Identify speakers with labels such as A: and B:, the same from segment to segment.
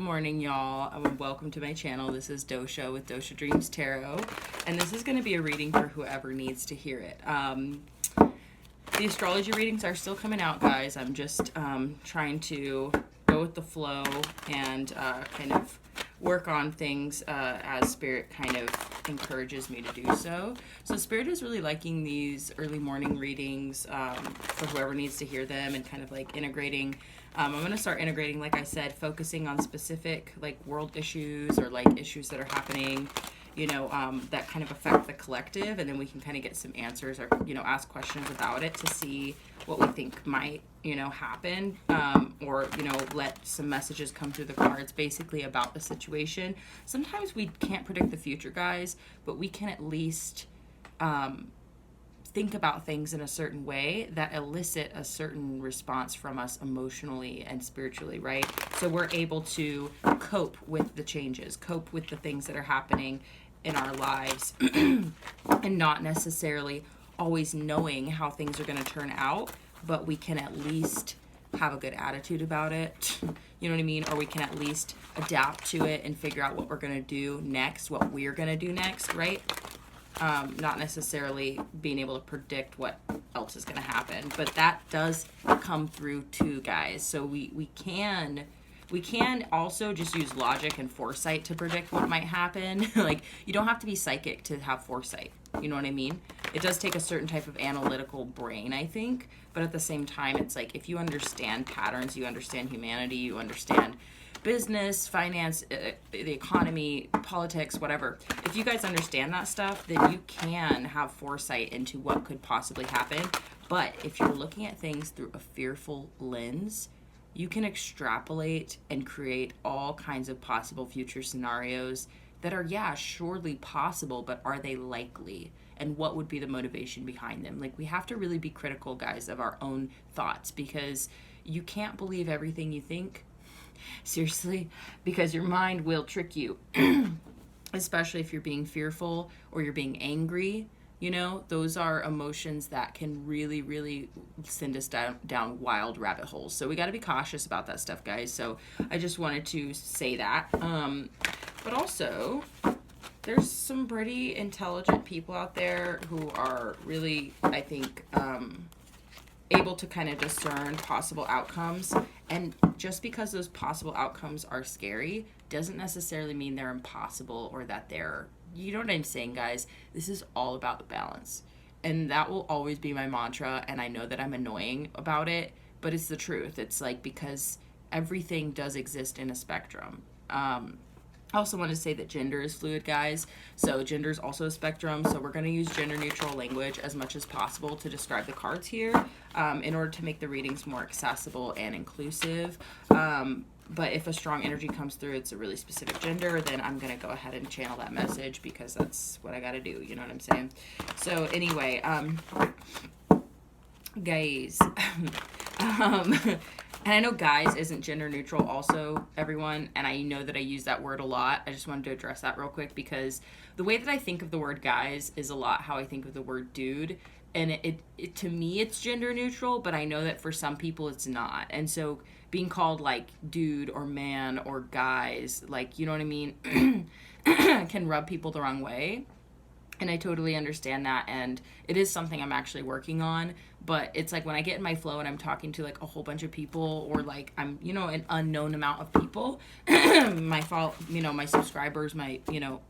A: morning, y'all. Welcome to my channel. This is Dosha with DoshaDreamsTarot, and this is going to be a reading for whoever needs to hear it. The astrology readings are still coming out, guys. I'm just trying to go with the flow and kind of work on things as Spirit kind of encourages me to do so. So Spirit is really liking these early morning readings for whoever needs to hear them, and kind of like integrating. I'm going to start integrating, like I said, focusing on specific like world issues or like issues that are happening, you know, that kind of affect the collective, and then we can kind of get some answers or, you know, ask questions about it to see what we think might, you know, happen, or, you know, let some messages come through the cards basically about the situation. Sometimes we can't predict the future, guys, but we can at least think about things in a certain way that elicit a certain response from us emotionally and spiritually, right? So we're able to cope with the changes, cope with the things that are happening in our lives, and not necessarily always knowing how things are going to turn out, but we can at least have a good attitude about it, you know what I mean? Or we can at least adapt to it and figure out what we're going to do next, what we're going to do next, right? Not necessarily being able to predict what else is going to happen, but that does come through too, guys. So we can also just use logic and foresight to predict what might happen. Like, you don't have to be psychic to have foresight. You know what I mean? It does take a certain type of analytical brain, I think, but at the same time, it's like if you understand patterns, you understand humanity, you understand business, finance, the economy, politics, whatever. If you guys understand that stuff, then you can have foresight into what could possibly happen. But if you're looking at things through a fearful lens, you can extrapolate and create all kinds of possible future scenarios that are, yeah, surely possible, but are they likely? And what would be the motivation behind them? Like, we have to really be critical, guys, of our own thoughts, because you can't believe everything you think. Seriously, because your mind will trick you, especially if you're being fearful or you're being angry. You know, those are emotions that can really, really send us down wild rabbit holes. So we got to be cautious about that stuff, guys. So I just wanted to say that. But also, there's some pretty intelligent people out there who are really, I think, able to kind of discern possible outcomes. And just because those possible outcomes are scary doesn't necessarily mean they're impossible or that they're, you know what I'm saying, guys? This is all about the balance. And that will always be my mantra. And I know that I'm annoying about it, but it's the truth. It's like, because everything does exist in a spectrum. I also want to say that gender is fluid, guys. So gender is also a spectrum. So we're going to use gender neutral language as much as possible to describe the cards here, in order to make the readings more accessible and inclusive. But if a strong energy comes through, it's a really specific gender, then I'm going to go ahead and channel that message, because that's what I got to do. You know what I'm saying? So anyway, guys, and I know guys isn't gender neutral also, everyone, and I know that I use that word a lot. I just wanted to address that real quick, because the way that I think of the word guys is a lot how I think of the word dude. And it to me, it's gender neutral, but I know that for some people it's not. And so being called like dude or man or guys, like, you know what I mean, can rub people the wrong way. And I totally understand that, and it is something I'm actually working on. But it's like when I get in my flow and I'm talking to like a whole bunch of people, or like I'm, you know, an unknown amount of people, my subscribers, my, you know,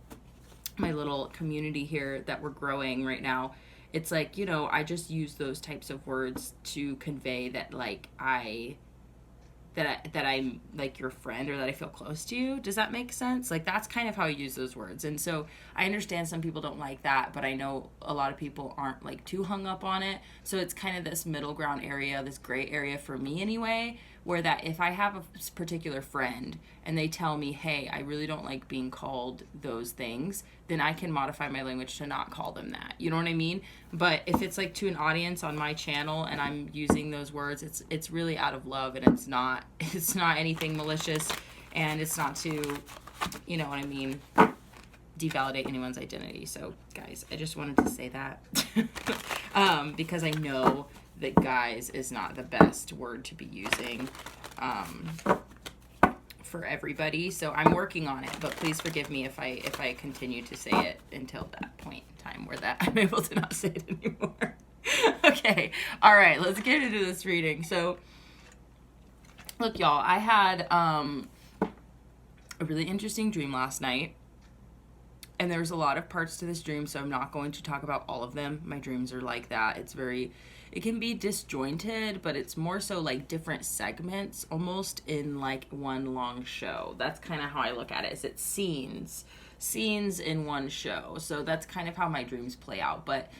A: my little community here that we're growing right now, it's like, you know, I just use those types of words to convey that like that I'm like your friend, or that I feel close to you. Does that make sense? Like, that's kind of how I use those words. And so I understand some people don't like that, but I know a lot of people aren't like too hung up on it. So it's kind of this middle ground area, this gray area for me anyway, where that if I have a particular friend and they tell me, hey, I really don't like being called those things, then I can modify my language to not call them that. You know what I mean? But if it's like to an audience on my channel and I'm using those words, it's really out of love, and it's not anything malicious, and it's not to, you know what I mean, devalidate anyone's identity. So guys, I just wanted to say that because I know that guys is not the best word to be using for everybody. So I'm working on it, but please forgive me if I continue to say it until that point in time where that I'm able to not say it anymore. Okay. All right. Let's get into this reading. So look, y'all, I had a really interesting dream last night. And there's a lot of parts to this dream, so I'm not going to talk about all of them. My dreams are like that. It can be disjointed, but it's more so like different segments almost in like one long show. That's kind of how I look at it, is it's scenes in one show. So that's kind of how my dreams play out. But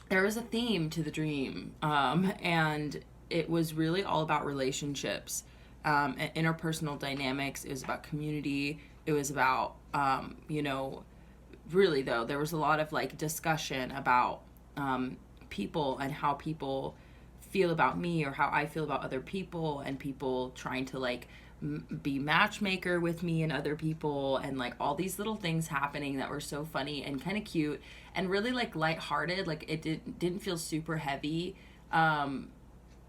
A: there was a theme to the dream, and it was really all about relationships, and interpersonal dynamics. It was about community. It was about, really though, there was a lot of like discussion about people and how people feel about me or how I feel about other people, and people trying to like be matchmaker with me and other people, and like all these little things happening that were so funny and kind of cute and really like lighthearted. Like it didn't feel super heavy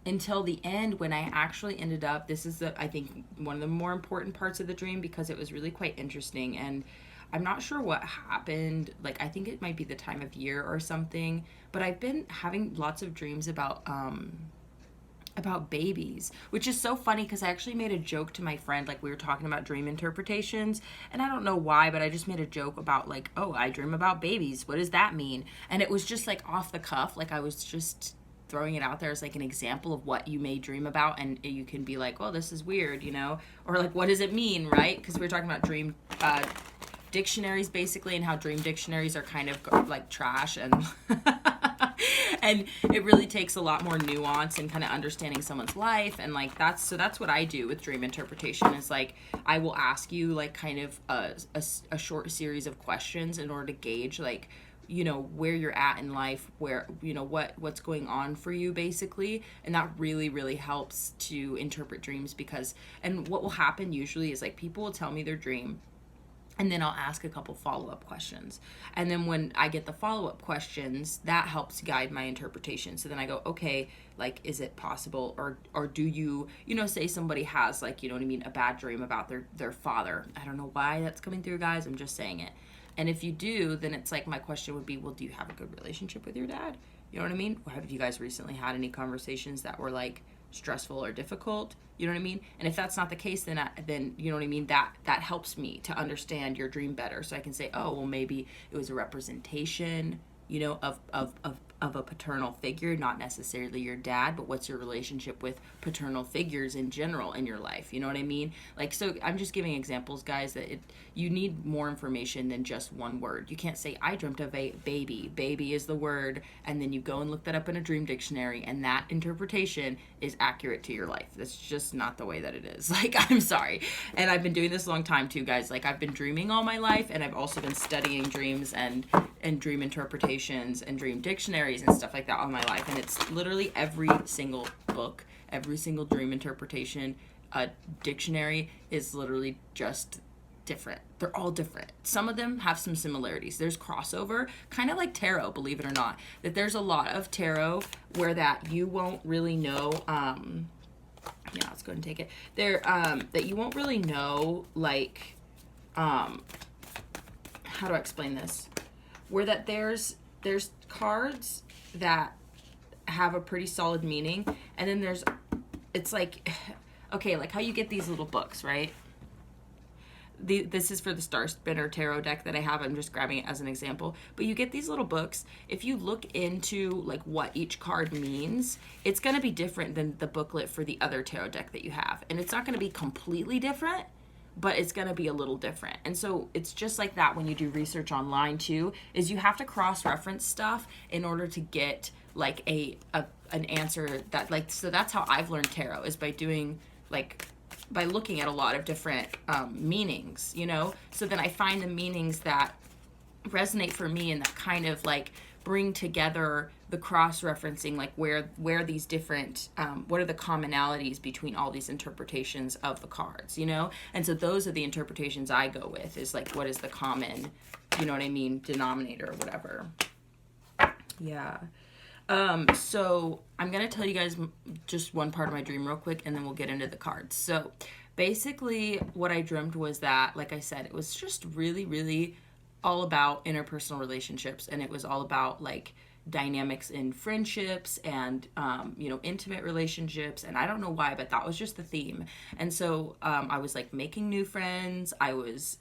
A: until the end, when I actually ended up, this is I think one of the more important parts of the dream, because it was really quite interesting, and I'm not sure what happened. Like, I think it might be the time of year or something, but I've been having lots of dreams about babies, which is so funny because I actually made a joke to my friend, like we were talking about dream interpretations, and I don't know why, but I just made a joke about like, oh, I dream about babies. What does that mean? And it was just like off the cuff. Like I was just throwing it out there as like an example of what you may dream about, and you can be like, well, this is weird, or like, what does it mean, right? Because we were talking about dream dictionaries basically, and how dream dictionaries are kind of like trash, and and it really takes a lot more nuance and kind of understanding someone's life, and like that's what I do with dream interpretation, is like I will ask you like kind of a short series of questions in order to gauge like where you're at in life, where what's going on for you basically, and that really really helps to interpret dreams. Because and what will happen usually is like people will tell me their dream, and then I'll ask a couple follow-up questions, and then when I get the follow-up questions, that helps guide my interpretation. So then I go, okay, like, is it possible, or do you say somebody has like, a bad dream about their father. I don't know why that's coming through, guys, I'm just saying it. And if you do, then it's like, my question would be, well, do you have a good relationship with your dad? You know what I mean? Or have you guys recently had any conversations that were like stressful or difficult? You know what I mean? And if that's not the case, then you know what I mean? That helps me to understand your dream better. So I can say, oh, well, maybe it was a representation, of a paternal figure, not necessarily your dad, but what's your relationship with paternal figures in general in your life? You know what I mean? Like, so I'm just giving examples, guys, that you need more information than just one word. You can't say, I dreamt of a baby. Baby is the word, and then you go and look that up in a dream dictionary, and that interpretation is accurate to your life. That's just not the way that it is. Like, I'm sorry. And I've been doing this a long time too, guys. Like, I've been dreaming all my life, and I've also been studying dreams and dream interpretations and dream dictionaries and stuff like that all my life. And it's literally every single book, every single dream interpretation dictionary is literally just different. They're all different. Some of them have some similarities. There's crossover, kind of like tarot, believe it or not, that there's a lot of tarot where that you won't really know, yeah, let's go ahead and take it there, that you won't really know, like, how do I explain this? Where that there's cards that have a pretty solid meaning, and then it's like, okay, like how you get these little books, right? This is for the Star Spinner Tarot deck that I have. I'm just grabbing it as an example. But you get these little books. If you look into like what each card means, it's going to be different than the booklet for the other tarot deck that you have. And it's not going to be completely different, but it's going to be a little different. And so it's just like that when you do research online too, is you have to cross-reference stuff in order to get like an answer that, like, so that's how I've learned tarot, is by doing like, by looking at a lot of different meanings, so then I find the meanings that resonate for me and that kind of like bring together the cross-referencing, like where these different, what are the commonalities between all these interpretations of the cards, and so those are the interpretations I go with, is like, what is the common, denominator or whatever. Yeah. So I'm going to tell you guys just one part of my dream real quick, and then we'll get into the cards. So Basically, what I dreamt was that, like I said, it was just really, really all about interpersonal relationships, and it was all about like dynamics in friendships and intimate relationships. And I don't know why, but that was just the theme. And so I was like making new friends. I was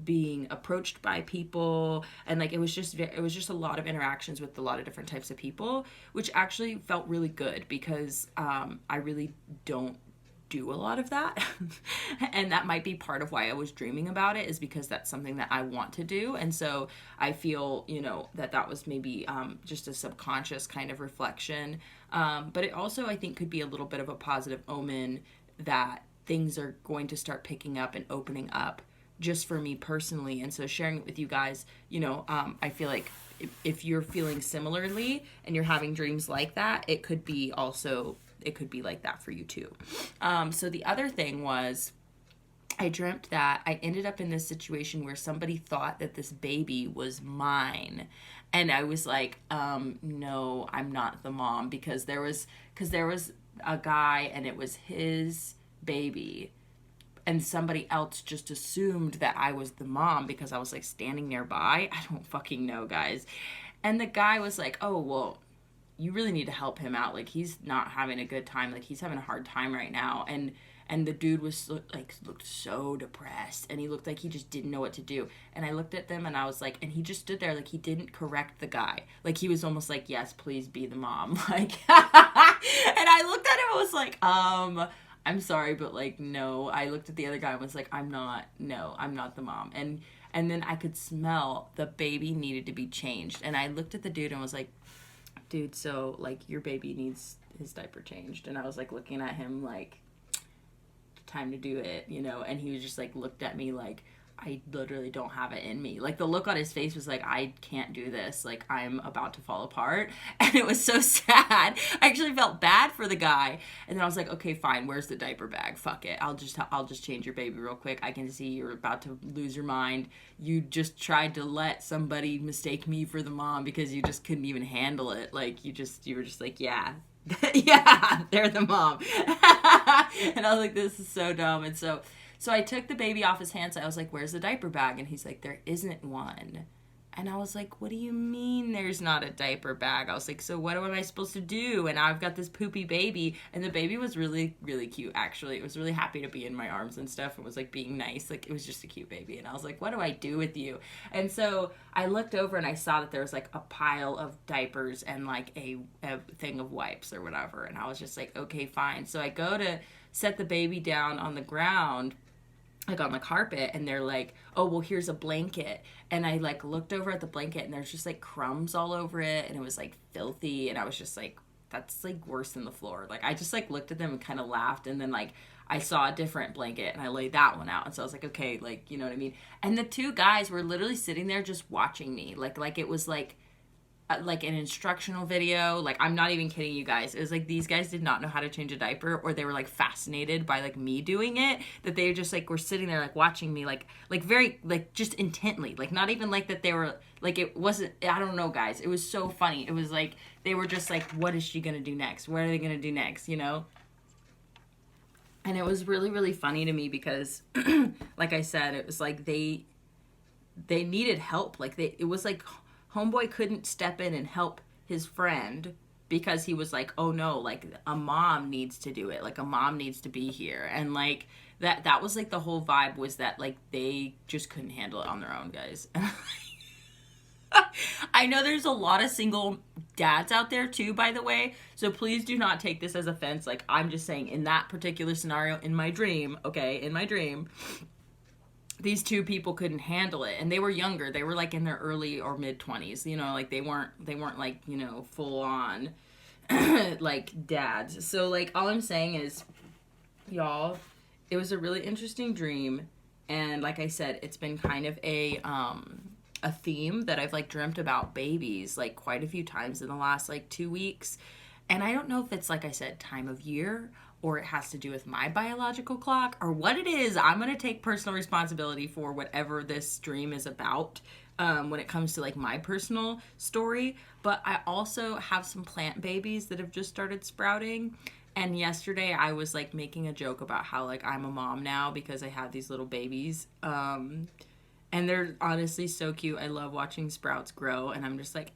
A: being approached by people, and like it was just a lot of interactions with a lot of different types of people, which actually felt really good because I really don't do a lot of that. And that might be part of why I was dreaming about it, is because that's something that I want to do. And so I feel, that was maybe just a subconscious kind of reflection. But it also, I think, could be a little bit of a positive omen that things are going to start picking up and opening up just for me personally. And so sharing it with you guys, I feel like if you're feeling similarly and you're having dreams like that, it could be like that for you too. So the other thing was, I dreamt that I ended up in this situation where somebody thought that this baby was mine. And I was like, no, I'm not the mom, because there was a guy and it was his baby. And somebody else just assumed that I was the mom because I was like standing nearby. I don't fucking know, guys. And the guy was like, oh, well, you really need to help him out. Like, he's not having a good time. Like, he's having a hard time right now. And the dude was looked so depressed, and he looked like he just didn't know what to do. And I looked at them and I was like, and he just stood there, like he didn't correct the guy. Like, he was almost like, yes, please be the mom. Like, and I looked at him and was like, I'm sorry, but like, no. I looked at the other guy and was like, I'm not the mom. And then I could smell the baby needed to be changed. And I looked at the dude and was like, dude, so like your baby needs his diaper changed. And I was like looking at him like, time to do it, and he was just like looked at me like, I literally don't have it in me. Like, the look on his face was like, I can't do this. Like, I'm about to fall apart. And it was so sad. I actually felt bad for the guy. And then I was like, okay, fine. Where's the diaper bag? Fuck it. I'll just change your baby real quick. I can see you're about to lose your mind. You just tried to let somebody mistake me for the mom because you just couldn't even handle it. Like, you were just like, yeah. Yeah, they're the mom. And I was like, this is so dumb. And so I took the baby off his hands. I was like, where's the diaper bag? And he's like, there isn't one. And I was like, what do you mean there's not a diaper bag? I was like, so what am I supposed to do? And I've got this poopy baby. And the baby was really, really cute, actually. It was really happy to be in my arms and stuff. It was like being nice. Like, it was just a cute baby. And I was like, what do I do with you? And so I looked over and I saw that there was like a pile of diapers and like a thing of wipes or whatever. And I was just like, okay, fine. So I go to set the baby down on the ground, like on the carpet, and they're like, oh, well, here's a blanket. And I like looked over at the blanket and there's just like crumbs all over it, and it was like filthy. And I was just like, that's like worse than the floor. Like, I just like looked at them and kind of laughed. And then like I saw a different blanket and I laid that one out. And so I was like, okay, like, you know what I mean? And the two guys were literally sitting there just watching me. Like it was like an instructional video. Like, I'm not even kidding you guys. It was like these guys did not know how to change a diaper, or they were like fascinated by like me doing it, that they just like were sitting there like watching me like very like just intently, like not even like that they were like, it wasn't, I don't know, guys. It was so funny. It was like they were just like, what is she gonna do next? What are they gonna do next? And it was really, really funny to me because like I said, it was like they needed help. Like it was like homeboy couldn't step in and help his friend because he was like, oh no, like a mom needs to do it. Like, a mom needs to be here. And like that was like the whole vibe, was that like they just couldn't handle it on their own, guys. I know there's a lot of single dads out there too, by the way. So please do not take this as offense. Like, I'm just saying, in that particular scenario, in my dream, these two people couldn't handle it, and they were younger. They were like in their early or mid 20s, like they weren't like, full on like dads. So like, all I'm saying is, y'all, it was a really interesting dream. And like I said, it's been kind of a theme that I've like dreamt about babies like quite a few times in the last like 2 weeks. And I don't know if it's, like I said, time of year, or it has to do with my biological clock, or what it is. I'm going to take personal responsibility for whatever this dream is about when it comes to like my personal story. But I also have some plant babies that have just started sprouting. And yesterday I was like making a joke about how like I'm a mom now because I have these little babies. And they're honestly so cute. I love watching sprouts grow, and I'm just like,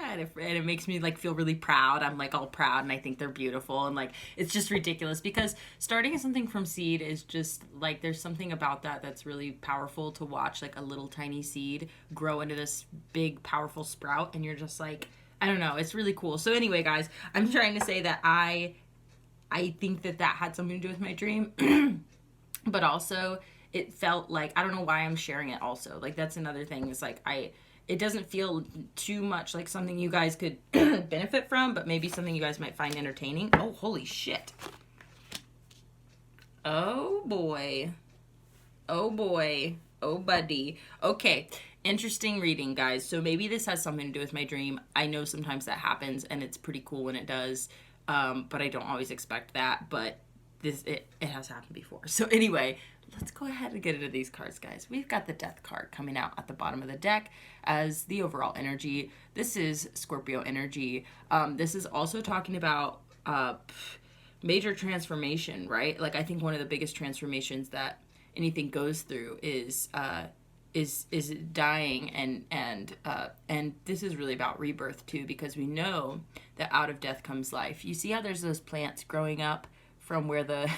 A: and it makes me like feel really proud. I'm like all proud, and I think they're beautiful, and like it's just ridiculous because starting something from seed is just like there's something about that that's really powerful to watch, like a little tiny seed grow into this big powerful sprout, and you're just like, I don't know, it's really cool. So anyway, guys, I'm trying to say that I think that had something to do with my dream, but also it felt like, I don't know why I'm sharing it also. Like that's another thing, is like it doesn't feel too much like something you guys could benefit from, but maybe something you guys might find entertaining. Oh, holy shit. Oh boy. Oh boy. Oh buddy. Okay. Interesting reading, guys. So maybe this has something to do with my dream. I know sometimes that happens and it's pretty cool when it does. But I don't always expect that. But it has happened before. So anyway, let's go ahead and get into these cards, guys. We've got the Death card coming out at the bottom of the deck as the overall energy. This is Scorpio energy. This is also talking about major transformation, right? Like I think one of the biggest transformations that anything goes through is dying, and this is really about rebirth too, because we know that out of death comes life. You see how there's those plants growing up from where the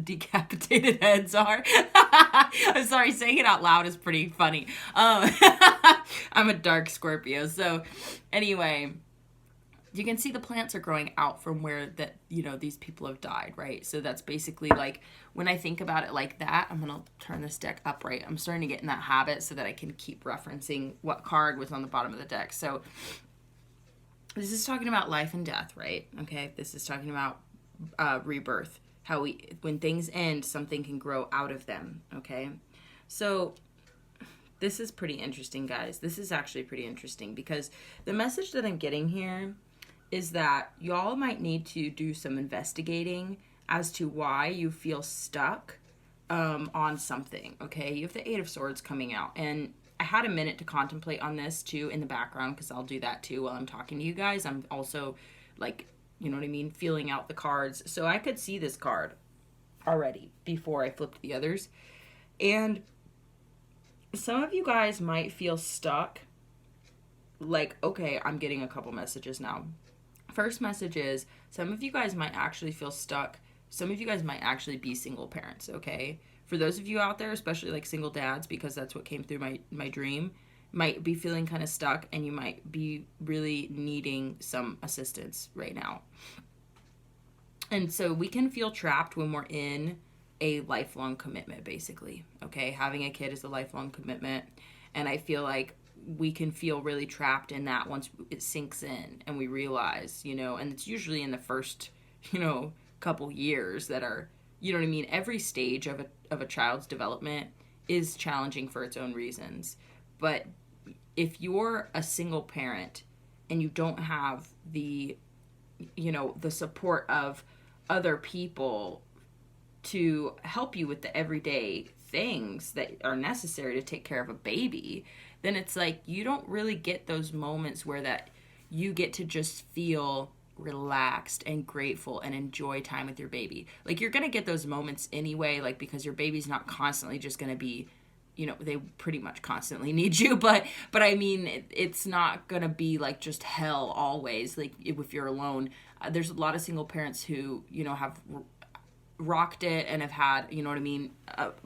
A: decapitated heads are. I'm sorry, saying it out loud is pretty funny. I'm a dark Scorpio, so anyway, you can see the plants are growing out from where these people have died, right? So that's basically like, when I think about it like that, I'm going to turn this deck upright. I'm starting to get in that habit so that I can keep referencing what card was on the bottom of the deck. So this is talking about life and death, right? Okay, this is talking about rebirth. How when things end, something can grow out of them, okay? So this is pretty interesting, guys. This is actually pretty interesting because the message that I'm getting here is that y'all might need to do some investigating as to why you feel stuck on something, okay? You have the Eight of Swords coming out, and I had a minute to contemplate on this too in the background, because I'll do that too while I'm talking to you guys. I'm also like, you know what I mean, feeling out the cards. So I could see this card already before I flipped the others. And some of you guys might feel stuck. Like, okay, I'm getting a couple messages now. First message is, some of you guys might actually feel stuck. Some of you guys might actually be single parents, okay? For those of you out there, especially like single dads, because that's what came through my dream, might be feeling kind of stuck, and you might be really needing some assistance right now. And so we can feel trapped when we're in a lifelong commitment, basically, okay? Having a kid is a lifelong commitment, and I feel like we can feel really trapped in that once it sinks in and we realize, and it's usually in the first, couple years that are, you know what I mean? Every stage of a child's development is challenging for its own reasons. But if you're a single parent and you don't have the support of other people to help you with the everyday things that are necessary to take care of a baby, then it's like you don't really get those moments where that you get to just feel relaxed and grateful and enjoy time with your baby. Like, you're going to get those moments anyway, like, because your baby's not constantly just going to be, they pretty much constantly need you, but I mean, it's not going to be like just hell always. Like, if you're alone, there's a lot of single parents who, have rocked it and have had,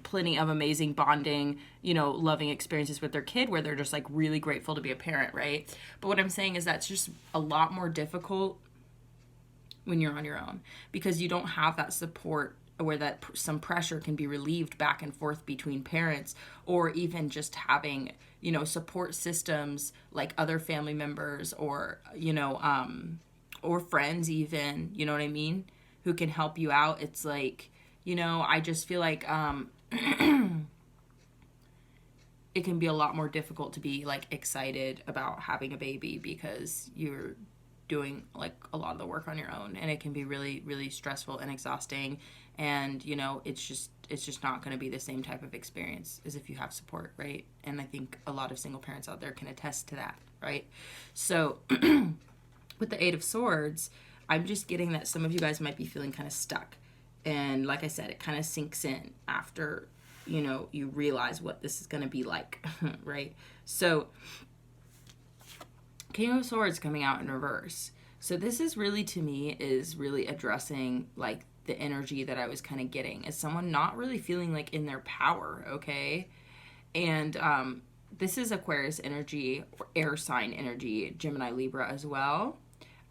A: plenty of amazing bonding, loving experiences with their kid where they're just like really grateful to be a parent, right? But what I'm saying is that's just a lot more difficult when you're on your own, because you don't have that support where that some pressure can be relieved back and forth between parents, or even just having, support systems like other family members or, or friends even, you know what I mean, who can help you out. It's like, I just feel like it can be a lot more difficult to be like excited about having a baby because you're doing like a lot of the work on your own, and it can be really, really stressful and exhausting. And it's just not going to be the same type of experience as if you have support, right? And I think a lot of single parents out there can attest to that, right? So with the Eight of Swords, I'm just getting that some of you guys might be feeling kind of stuck. And like I said, it kind of sinks in after, you know, you realize what this is going to be like, right? So King of Swords coming out in reverse. So this is really, to me, is really addressing like the energy that I was kind of getting as someone not really feeling like in their power, okay? And this is Aquarius energy, or air sign energy, Gemini, Libra as well.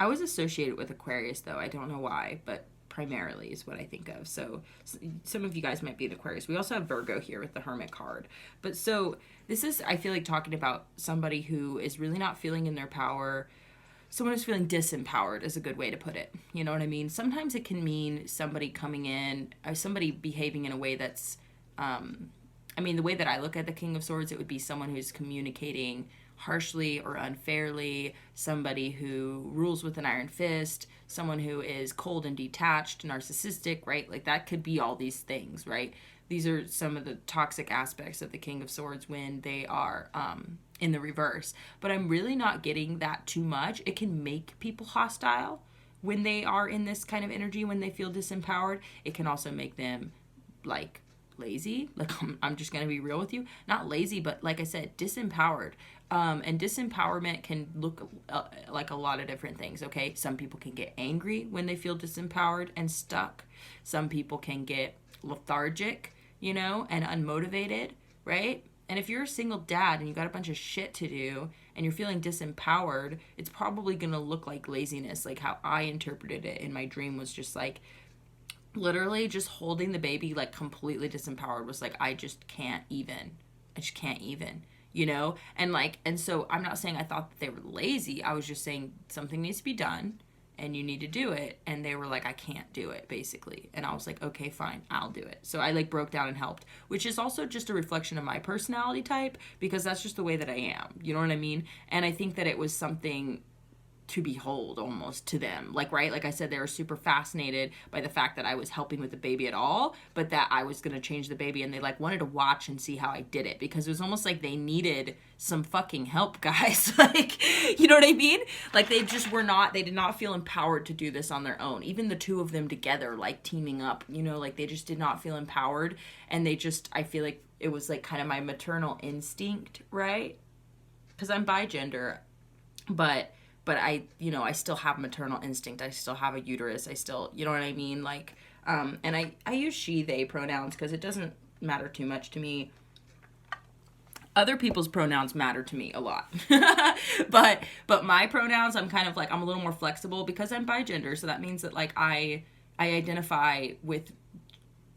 A: I was associated with Aquarius though. I don't know why, but primarily is what I think of. So some of you guys might be an Aquarius. We also have Virgo here with the Hermit card. But so this is, I feel like, talking about somebody who is really not feeling in their power. Someone who's feeling disempowered is a good way to put it. You know what I mean? Sometimes it can mean somebody coming in, somebody behaving in a way that's, I mean, the way that I look at the King of Swords, it would be someone who's communicating harshly or unfairly, somebody who rules with an iron fist, someone who is cold and detached, narcissistic, right? Like that could be all these things, right? These are some of the toxic aspects of the King of Swords when they are in the reverse. But I'm really not getting that too much. It can make people hostile when they are in this kind of energy, when they feel disempowered. It can also make them like lazy. Like I'm just going to be real with you. Not lazy, but like I said, disempowered. And disempowerment can look like a lot of different things, okay? Some people can get angry when they feel disempowered and stuck. Some people can get lethargic, you know, and unmotivated, right? And if you're a single dad and you got a bunch of shit to do and you're feeling disempowered, it's probably going to look like laziness. Like how I interpreted it in my dream was just like, literally just holding the baby like completely disempowered was like, I just can't even, you know? And so I'm not saying I thought that they were lazy. I was just saying something needs to be done and you need to do it. And they were like, I can't do it, basically. And I was like, okay, fine, I'll do it. So I like broke down and helped, which is also just a reflection of my personality type, because that's just the way that I am. You know what I mean? And I think that it was something to behold almost to them, like, right, like I said, they were super fascinated by the fact that I was helping with the baby at all, but that I was going to change the baby, and they like wanted to watch and see how I did it, because it was almost like they needed some fucking help, guys. Like, you know what I mean? Like they just were not, they did not feel empowered to do this on their own. Even the two of them together, like teaming up, you know, like they just did not feel empowered. And they just, I feel like it was like kind of my maternal instinct, right? Because I'm bigender, but I, you know, I still have maternal instinct. I still have a uterus. I still, you know what I mean? Like, and I use she, they pronouns because it doesn't matter too much to me. Other people's pronouns matter to me a lot. but my pronouns, I'm kind of like, I'm a little more flexible because I'm bigender. So that means that like I identify with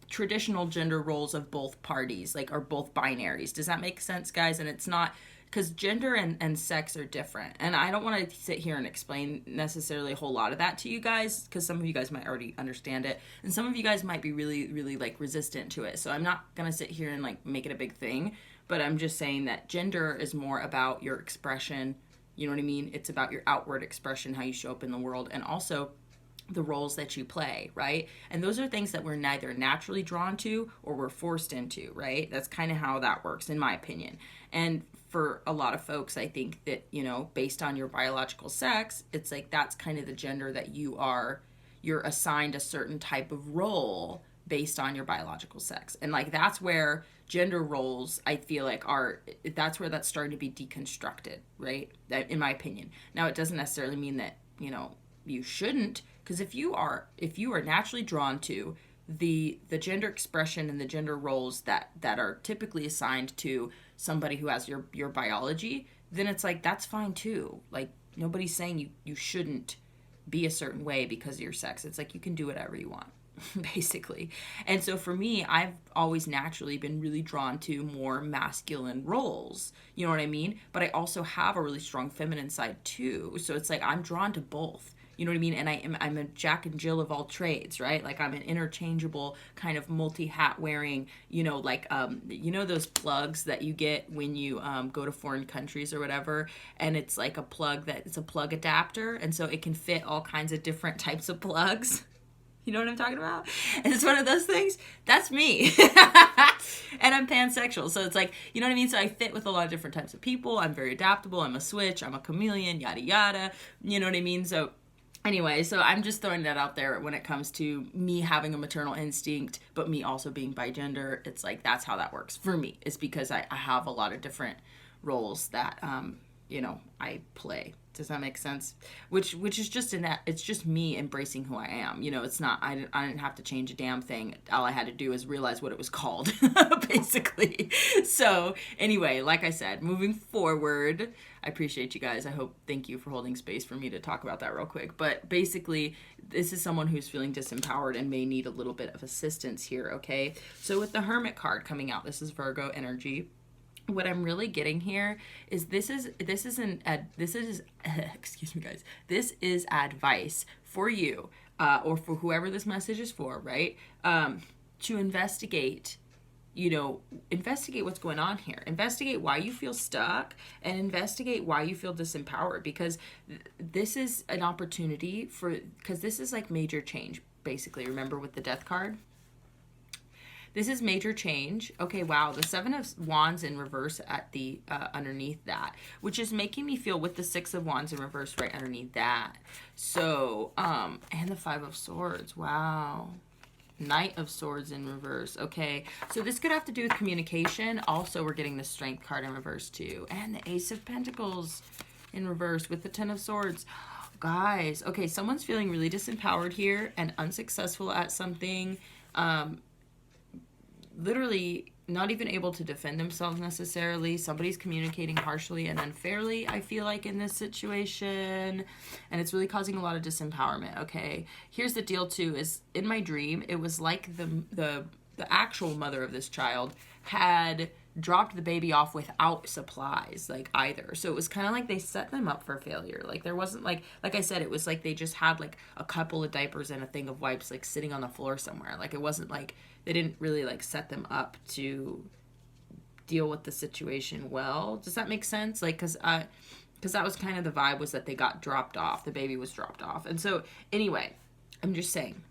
A: traditional gender roles of both parties, like, or both binaries. Does that make sense, guys? And it's not, because gender and sex are different. And I don't want to sit here and explain necessarily a whole lot of that to you guys, because some of you guys might already understand it. And some of you guys might be really, really like resistant to it. So I'm not going to sit here and like make it a big thing. But I'm just saying that gender is more about your expression. You know what I mean? It's about your outward expression, how you show up in the world. And also the roles that you play, right? And those are things that we're neither naturally drawn to or we're forced into, right? That's kind of how that works, in my opinion. And for a lot of folks, I think that, you know, based on your biological sex, it's like that's kind of the gender that you're assigned a certain type of role based on your biological sex. And like that's where gender roles, I feel like that's where that's starting to be deconstructed, right? In my opinion. Now, it doesn't necessarily mean that, you know, you shouldn't, because if you are naturally drawn to the gender expression and the gender roles that are typically assigned to somebody who has your biology, then it's like that's fine too. Like nobody's saying you shouldn't be a certain way because of your sex. It's like you can do whatever you want, basically. And so for me, I've always naturally been really drawn to more masculine roles. You know what I mean? But I also have a really strong feminine side too. So it's like I'm drawn to both. You know what I mean? And I'm a Jack and Jill of all trades, right? Like I'm an interchangeable kind of multi-hat wearing, you know, like, you know, those plugs that you get when you go to foreign countries or whatever. And it's like it's a plug adapter. And so it can fit all kinds of different types of plugs. You know what I'm talking about? And it's one of those things. That's me. And I'm pansexual. So it's like, you know what I mean? So I fit with a lot of different types of people. I'm very adaptable. I'm a switch. I'm a chameleon, yada, yada. You know what I mean? So Anyway, so I'm just throwing that out there when it comes to me having a maternal instinct, but me also being bigender. It's like, that's how that works for me. It's because I have a lot of different roles that, you know, I play. Does that make sense? Which is just in that, it's just me embracing who I am. You know, it's not, I didn't have to change a damn thing. All I had to do is realize what it was called, basically. So anyway, like I said, moving forward, I appreciate you guys. Thank you for holding space for me to talk about that real quick. But basically, this is someone who's feeling disempowered and may need a little bit of assistance here, okay? So with the Hermit card coming out, this is Virgo energy. What I'm really getting here is this is excuse me guys, this is advice for you, or for whoever this message is for, right? To investigate, you know, investigate what's going on here. Investigate why you feel stuck, and investigate why you feel disempowered, because this is an opportunity because this is like major change, basically. Remember with the Death card? This is major change. Okay, wow, the Seven of Wands in reverse at the underneath that, which is making me feel with the Six of Wands in reverse right underneath that. So, and the Five of Swords, wow. Knight of Swords in reverse. Okay, so this could have to do with communication. Also, we're getting the Strength card in reverse too. And the Ace of Pentacles in reverse with the Ten of Swords. Guys, okay, someone's feeling really disempowered here and unsuccessful at something. Literally not even able to defend themselves necessarily. Somebody's communicating harshly and unfairly, I feel like, in this situation. And it's really causing a lot of disempowerment, okay? Here's the deal, too, is in my dream, it was like the actual mother of this child had dropped the baby off without supplies, like, either. So it was kind of like they set them up for failure. Like, there wasn't, like I said, it was like they just had, like, a couple of diapers and a thing of wipes, like, sitting on the floor somewhere. Like, it wasn't like they didn't really, like, set them up to deal with the situation well. Does that make sense? Like, because that was kind of the vibe, was that they got dropped off. The baby was dropped off. And so, anyway, I'm just saying,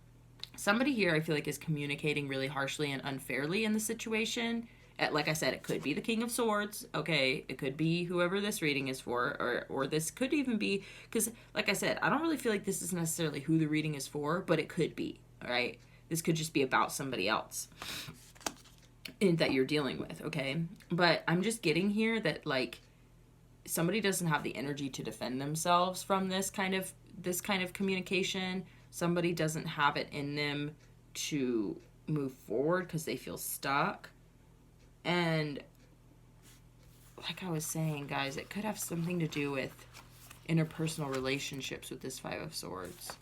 A: somebody here I feel like is communicating really harshly and unfairly in the situation. Like I said, it could be the King of Swords, okay? It could be whoever this reading is for, or this could even be, because, like I said, I don't really feel like this is necessarily who the reading is for, but it could be, all right? This could just be about somebody else that you're dealing with, okay? But I'm just getting here that, like, somebody doesn't have the energy to defend themselves from this kind of communication. Somebody doesn't have it in them to move forward because they feel stuck. And like I was saying, guys, it could have something to do with interpersonal relationships with this Five of Swords.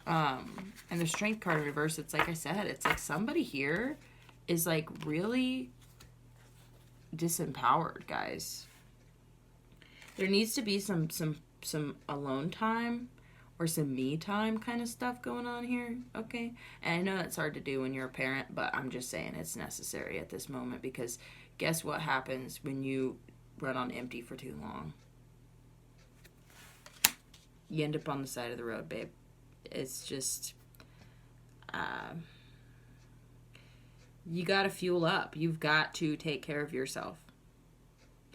A: And the Strength card in reverse, it's like I said, it's like somebody here is like really disempowered, guys. There needs to be some alone time or some me time kind of stuff going on here, okay? And I know that's hard to do when you're a parent, but I'm just saying it's necessary at this moment, because guess what happens when you run on empty for too long? You end up on the side of the road, babe. It's just, you gotta fuel up. You've got to take care of yourself.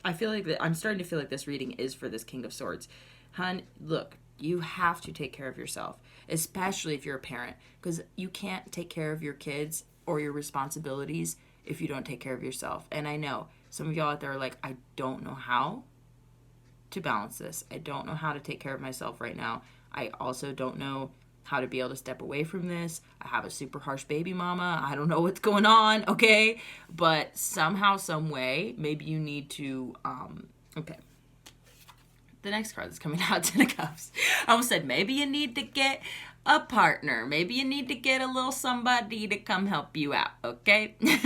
A: I feel like I'm starting to feel like this reading is for this King of Swords. Hun, look, you have to take care of yourself, especially if you're a parent, because you can't take care of your kids or your responsibilities if you don't take care of yourself. And I know some of y'all out there are like, I don't know how to balance this. I don't know how to take care of myself right now. I also don't know how to be able to step away from this. I have a super harsh baby mama. I don't know what's going on, okay? But somehow, some way, maybe you need to, okay. The next card that's coming out, Ten of Cups. I almost said, maybe you need to get a partner. Maybe you need to get a little somebody to come help you out, okay? And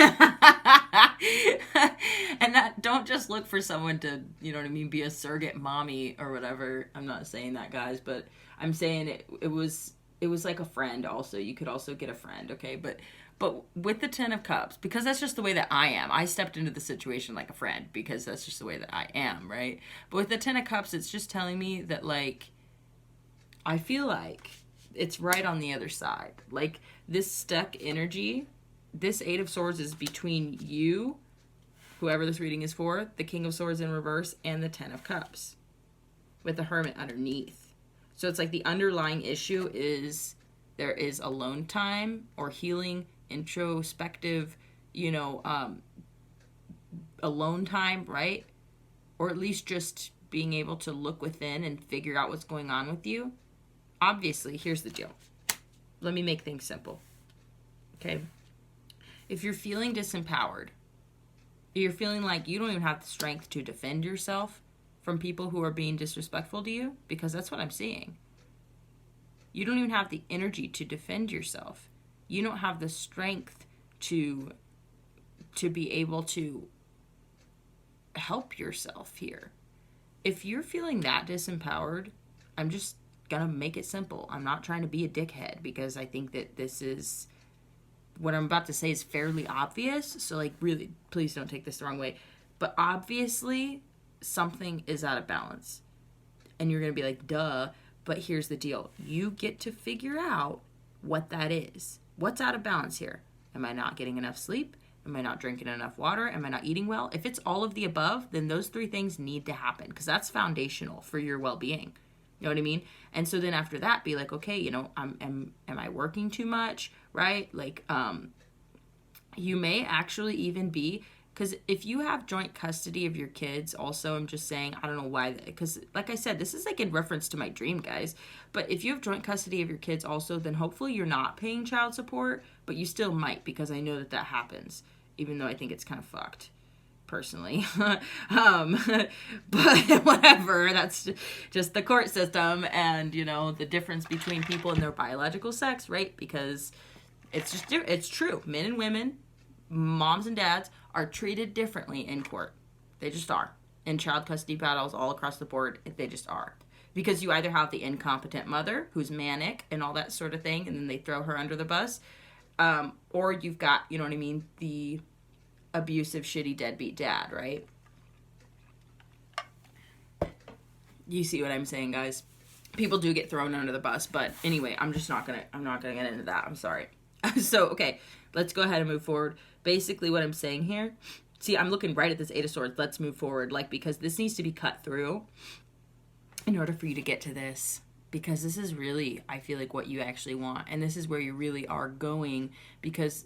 A: that, don't just look for someone to, you know what I mean, be a surrogate mommy or whatever. I'm not saying that, guys, but I'm saying it was like a friend also. You could also get a friend, okay? But with the Ten of Cups, because that's just the way that I am. I stepped into the situation like a friend because that's just the way that I am, right? But with the Ten of Cups, it's just telling me that, like, I feel like it's right on the other side. Like, this stuck energy, this Eight of Swords is between you, whoever this reading is for, the King of Swords in reverse, and the Ten of Cups with the Hermit underneath. So it's like the underlying issue is there is alone time or healing, introspective, alone time, right? Or at least just being able to look within and figure out what's going on with you. Obviously, here's the deal. Let me make things simple. Okay? If you're feeling disempowered, you're feeling like you don't even have the strength to defend yourself from people who are being disrespectful to you, because that's what I'm seeing. You don't even have the energy to defend yourself. You don't have the strength to be able to help yourself here. If you're feeling that disempowered, I'm just gonna make it simple. I'm not trying to be a dickhead, because I think that this is, what I'm about to say is fairly obvious. So like, really, please don't take this the wrong way. But obviously, something is out of balance. And you're gonna be like, duh. But here's the deal. You get to figure out what that is. What's out of balance here? Am I not getting enough sleep? Am I not drinking enough water? Am I not eating well? If it's all of the above, then those three things need to happen, because that's foundational for your well-being. You know what I mean? And so then after that, be like, okay, am I working too much, right? Like, you may actually even be, because if you have joint custody of your kids, also, I'm just saying, I don't know why, because like I said, this is like in reference to my dream, guys. But if you have joint custody of your kids also, then hopefully you're not paying child support, but you still might, because I know that happens, even though I think it's kind of fucked, personally. But whatever, that's just the court system and, the difference between people and their biological sex, right? Because it's true. Men and women, moms and dads, are treated differently in court. They just are. In child custody battles all across the board, they just are. Because you either have the incompetent mother who's manic and all that sort of thing, and then they throw her under the bus, or you've got, the abusive, shitty, deadbeat dad, right? You see what I'm saying, guys? People do get thrown under the bus, but anyway, I'm not gonna get into that. I'm sorry. So, okay, let's go ahead and move forward. Basically, what I'm saying here, see, I'm looking right at this Eight of Swords. Let's move forward, because this needs to be cut through in order for you to get to this, because this is really, I feel like, what you actually want, and this is where you really are going, because,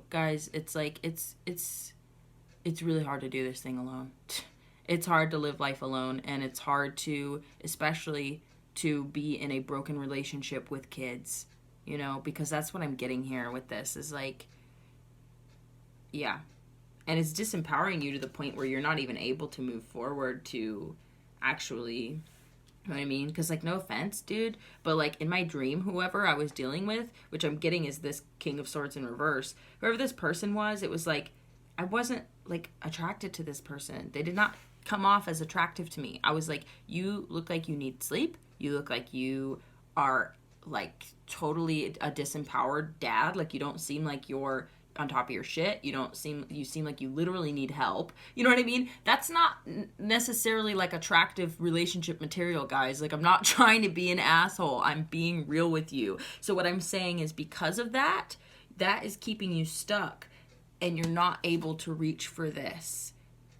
A: guys, it's like, it's really hard to do this thing alone. It's hard to live life alone, and it's hard to, especially, to be in a broken relationship with kids, because that's what I'm getting here with this, is like, yeah. And it's disempowering you to the point where you're not even able to move forward to actually, you know what I mean? Because, like, no offense, dude, but, like, in my dream, whoever I was dealing with, which I'm getting is this King of Swords in reverse, whoever this person was, it was like, I wasn't, like, attracted to this person. They did not come off as attractive to me. I was like, you look like you need sleep. You look like you are, like, totally a disempowered dad. Like, you don't seem like you're on top of your shit. You seem like you literally need help. You know what I mean? That's not necessarily like attractive relationship material, guys. Like, I'm not trying to be an asshole. I'm being real with you. So what I'm saying is, because of that is keeping you stuck, and you're not able to reach for this,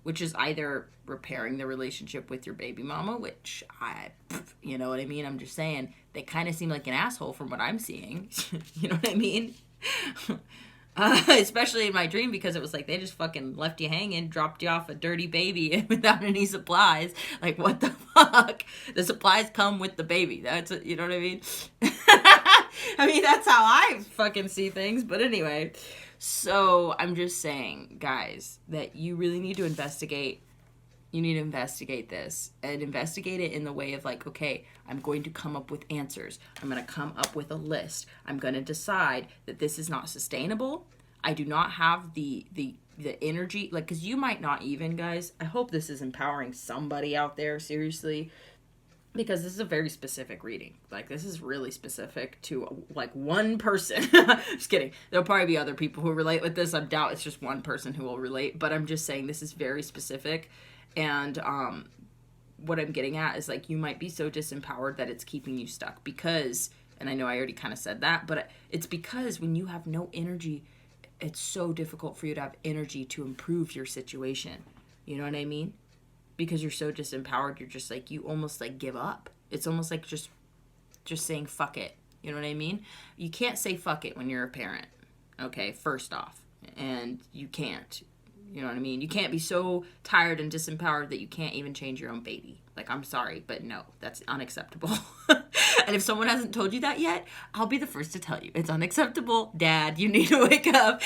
A: which is either repairing the relationship with your baby mama, which you know what I mean? I'm just saying, they kind of seem like an asshole from what I'm seeing. You know what I mean? Especially in my dream, because it was like they just fucking left you hanging, dropped you off a dirty baby without any supplies. Like, what the fuck? The supplies come with the baby. You know what I mean? I mean, that's how I fucking see things. But anyway, so I'm just saying, guys, that you really need to investigate. You need to investigate this, and investigate it in the way of like, okay, I'm going to come up with answers. I'm going to come up with a list. I'm going to decide that this is not sustainable. I do not have the energy, like, because you might not even, guys, I hope this is empowering somebody out there, seriously, because this is a very specific reading. Like, this is really specific to, like, one person. Just kidding. There'll probably be other people who relate with this. I doubt it's just one person who will relate, but I'm just saying this is very specific. And what I'm getting at is, like, you might be so disempowered that it's keeping you stuck, because, and I know I already kind of said that, but it's because when you have no energy, it's so difficult for you to have energy to improve your situation. You know what I mean? Because you're so disempowered, you're just like, you almost like give up. It's almost like just just saying fuck it. You know what I mean? You can't say fuck it when you're a parent, okay, first off. And you can't. You know what I mean? You can't be so tired and disempowered that you can't even change your own baby. Like, I'm sorry, but no, that's unacceptable. And if someone hasn't told you that yet, I'll be the first to tell you. It's unacceptable. Dad, you need to wake up.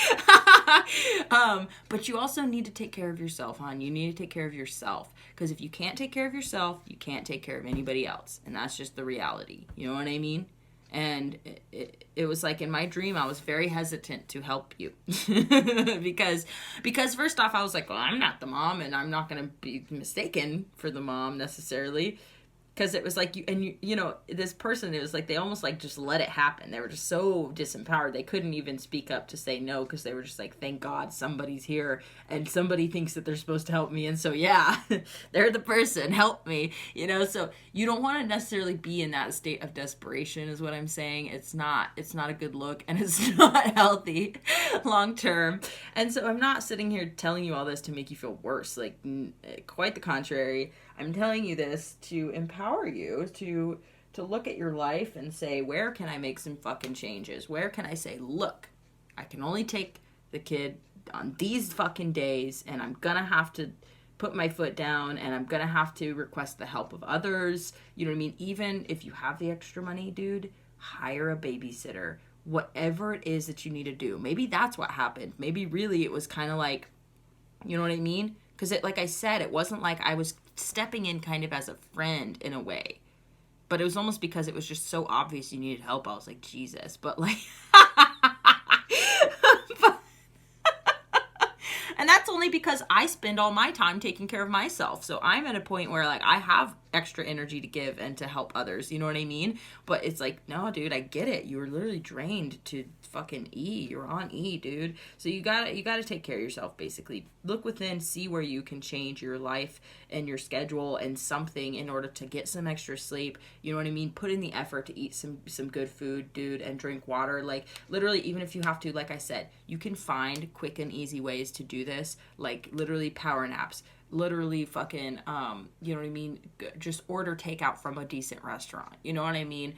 A: But you also need to take care of yourself, hon. You need to take care of yourself. Because if you can't take care of yourself, you can't take care of anybody else. And that's just the reality. You know what I mean? And it was like in my dream, I was very hesitant to help you because first off, I was like, well, I'm not the mom and I'm not going to be mistaken for the mom necessarily. Because it was like, you know, this person, it was like they almost like just let it happen. They were just so disempowered. They couldn't even speak up to say no because they were just like, thank God somebody's here and somebody thinks that they're supposed to help me. And so, yeah, they're the person. Help me, you know. So you don't want to necessarily be in that state of desperation is what I'm saying. It's not a good look and it's not healthy long term. And so I'm not sitting here telling you all this to make you feel worse. Like, quite the contrary. I'm telling you this to empower you to look at your life and say, where can I make some fucking changes? Where can I say, look, I can only take the kid on these fucking days and I'm gonna have to put my foot down and I'm gonna have to request the help of others. You know what I mean? Even if you have the extra money, dude, hire a babysitter. Whatever it is that you need to do. Maybe that's what happened. Maybe really it was kind of like, you know what I mean? Because like I said, it wasn't like I was stepping in kind of as a friend in a way. But it was almost because it was just so obvious you needed help. I was like, Jesus. But like... And that's only because I spend all my time taking care of myself. So I'm at a point where like I have extra energy to give and to help others. You know what I mean? But it's like, no, dude, I get it. You were literally drained to fucking E. You're on E, dude. So you gotta take care of yourself, basically. Look within, see where you can change your life and your schedule and something in order to get some extra sleep. You know what I mean? Put in the effort to eat some good food, dude, and drink water. Like, literally, even if you have to, like I said, you can find quick and easy ways to do this. Like, literally power naps. Literally fucking, you know what I mean? Just order takeout from a decent restaurant. You know what I mean?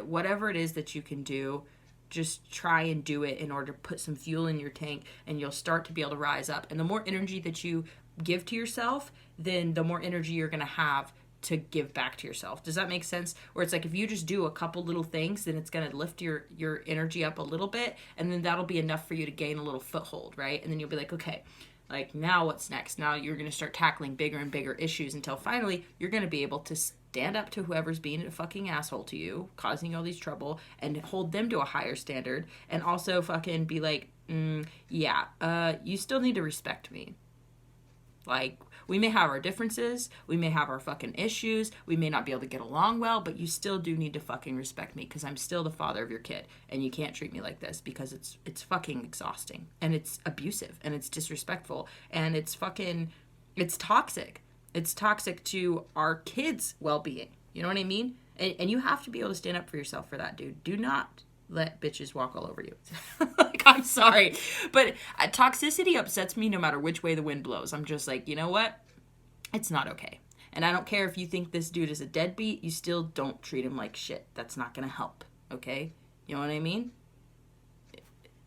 A: Whatever it is that you can do, just try and do it in order to put some fuel in your tank and you'll start to be able to rise up. And the more energy that you give to yourself, then the more energy you're going to have to give back to yourself. Does that make sense? Where it's like if you just do a couple little things, then it's going to lift your energy up a little bit and then that'll be enough for you to gain a little foothold, right? And then you'll be like, okay, like now what's next? Now you're going to start tackling bigger and bigger issues until finally you're going to be able to stand up to whoever's being a fucking asshole to you, causing you all these trouble, and hold them to a higher standard, and also fucking be like, you still need to respect me. Like, we may have our differences, we may have our fucking issues, we may not be able to get along well, but you still do need to fucking respect me because I'm still the father of your kid, and you can't treat me like this because it's fucking exhausting, and it's abusive, and it's disrespectful, and it's toxic. It's toxic to our kids' well-being. You know what I mean? And you have to be able to stand up for yourself for that, dude. Do not let bitches walk all over you. Like, I'm sorry. But toxicity upsets me no matter which way the wind blows. I'm just like, you know what? It's not okay. And I don't care if you think this dude is a deadbeat. You still don't treat him like shit. That's not going to help. Okay? You know what I mean?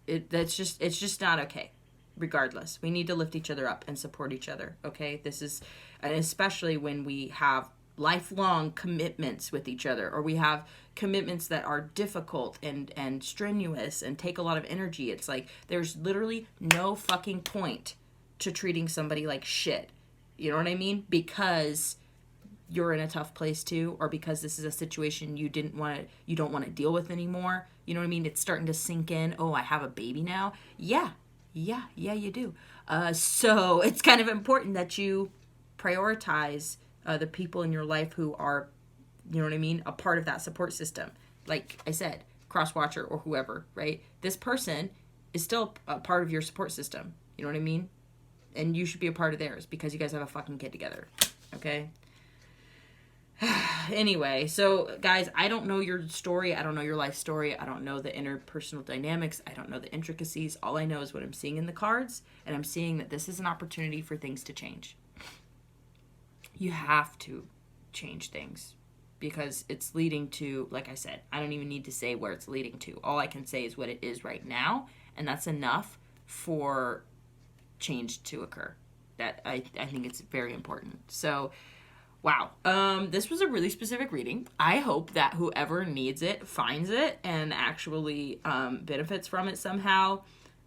A: It's just not okay. Regardless, we need to lift each other up and support each other. Okay? And especially when we have lifelong commitments with each other, or we have commitments that are difficult and strenuous and take a lot of energy. It's like there's literally no fucking point to treating somebody like shit. You know what I mean? Because you're in a tough place too, or because this is a situation you don't want to deal with anymore. You know what I mean? It's starting to sink in. Oh, I have a baby now. Yeah, you do. So it's kind of important that you prioritize the people in your life who are, you know what I mean, a part of that support system. Like I said, cross-watcher or whoever, right? This person is still a part of your support system. You know what I mean? And you should be a part of theirs because you guys have a fucking kid together. Okay? Anyway, so guys, I don't know your story. I don't know your life story. I don't know the interpersonal dynamics. I don't know the intricacies. All I know is what I'm seeing in the cards, and I'm seeing that this is an opportunity for things to change. You have to change things because it's leading to, like I said, I don't even need to say where it's leading to. All I can say is what it is right now, and that's enough for change to occur. That I think it's very important. So, wow. This was a really specific reading. I hope that whoever needs it finds it and actually benefits from it somehow.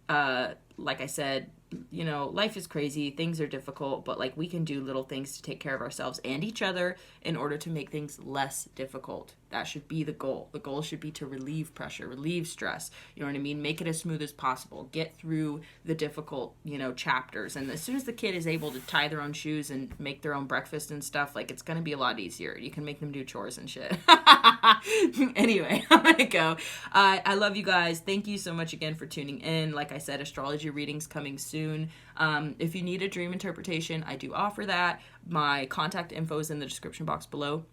A: Like I said, you know, life is crazy, things are difficult, but like we can do little things to take care of ourselves and each other in order to make things less difficult. That should be the goal. The goal should be to relieve pressure, relieve stress. You know what I mean? Make it as smooth as possible. Get through the difficult, you know, chapters. And as soon as the kid is able to tie their own shoes and make their own breakfast and stuff, like it's going to be a lot easier. You can make them do chores and shit. Anyway, I'm going to go. I love you guys. Thank you so much again for tuning in. Like I said, astrology readings coming soon. If you need a dream interpretation, I do offer that. My contact info is in the description box below,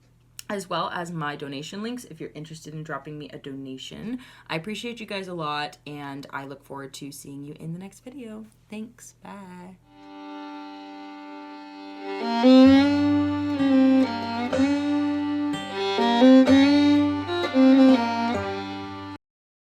A: as well as my donation links if you're interested in dropping me a donation. I appreciate you guys a lot, and I look forward to seeing you in the next video. Thanks. Bye.